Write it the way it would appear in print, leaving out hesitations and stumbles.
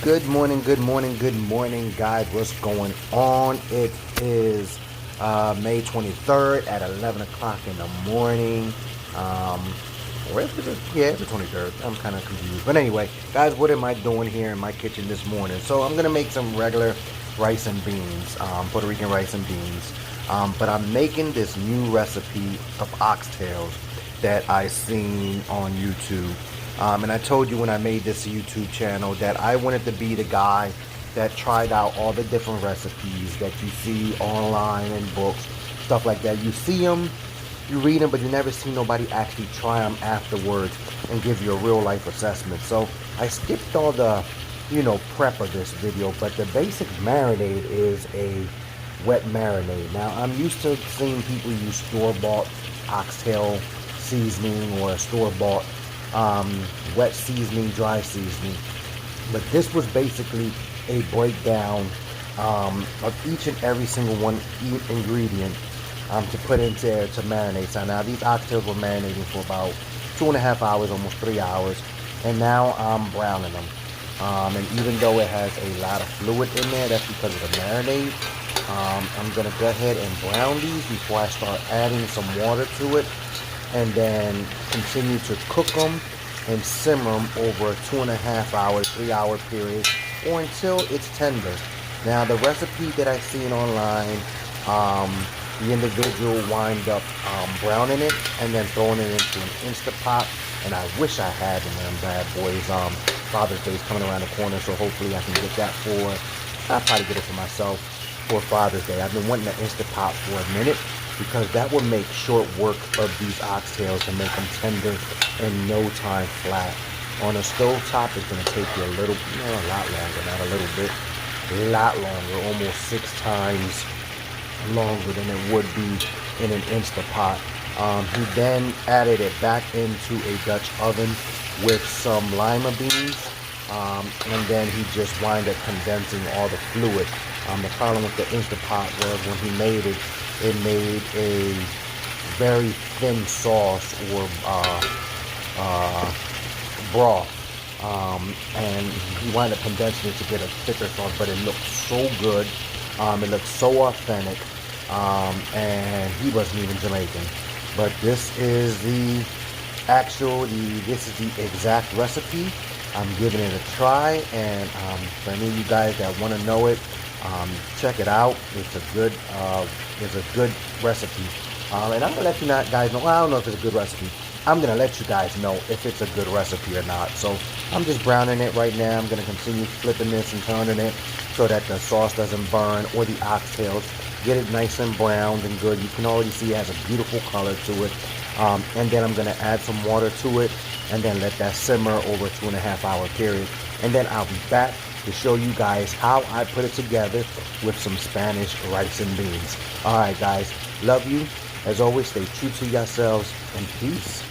Good morning, good morning, good morning, guys. What's going on? It is May 23rd at 11 o'clock in the morning. Um, or is it? Yeah, it's the 23rd. I'm kind of confused. But anyway, guys, what am I doing here in my kitchen this morning? So I'm going to make some regular rice and beans, Puerto Rican rice and beans. But I'm making this new recipe of oxtails that I seen on YouTube. And I told you when I made this YouTube channel that I wanted to be the guy that tried out all the different recipes that you see online in books, stuff like that. You see them, you read them, but you never see nobody actually try them afterwards and give you a real life assessment. So I skipped all the, prep of this video, but the basic marinade is a wet marinade. Now I'm used to seeing people use store-bought oxtail seasoning or store-bought wet seasoning, dry seasoning. But this was basically a breakdown of each and every single one ingredient to put into there to marinate. So now these oxtails were marinating for about 2.5 hours, almost 3 hours, and now I'm browning them. And even though it has a lot of fluid in there, that's because of the marinade. I'm gonna go ahead and brown these before I start adding some water to it, and then continue to cook them and simmer them over a 2.5 hour, 3 hour period, or until it's tender. Now the recipe that I seen online, the individual wind up browning it and then throwing it into an Instapot, and I wish I had them bad boys. Father's Day is coming around the corner, so hopefully I can get that I'll probably get it for myself for Father's Day. I've been wanting an Instapot for a minute, because that would make short work of these oxtails and make them tender in no time flat. On a stove top, it's going to take you a lot longer, not a little bit, a lot longer, almost 6 times longer than it would be in an Instapot. He then added it back into a Dutch oven with some lima beans, and then he just wound up condensing all the fluid. The problem with the Instapot was when he made it, it made a very thin sauce or broth, and he wound up condensing it to get a thicker sauce, but it looked so good, it looked so authentic, and he wasn't even Jamaican. But this is the exact recipe. I'm giving it a try, and for any of you guys that want to know it, check it out. It's a good recipe, and I'm gonna let you guys know. I don't know if it's a good recipe. I'm gonna let you guys know if it's a good recipe or not. So I'm just browning it right now. I'm gonna continue flipping this and turning it so that the sauce doesn't burn, or the oxtails get it nice and browned and good. You can already see it has a beautiful color to it. And then I'm gonna add some water to it, and then let that simmer over a 2.5 hour period. And then I'll be back to show you guys how I put it together with some Spanish rice and beans. All right, guys, love you. As always, stay true to yourselves, and peace.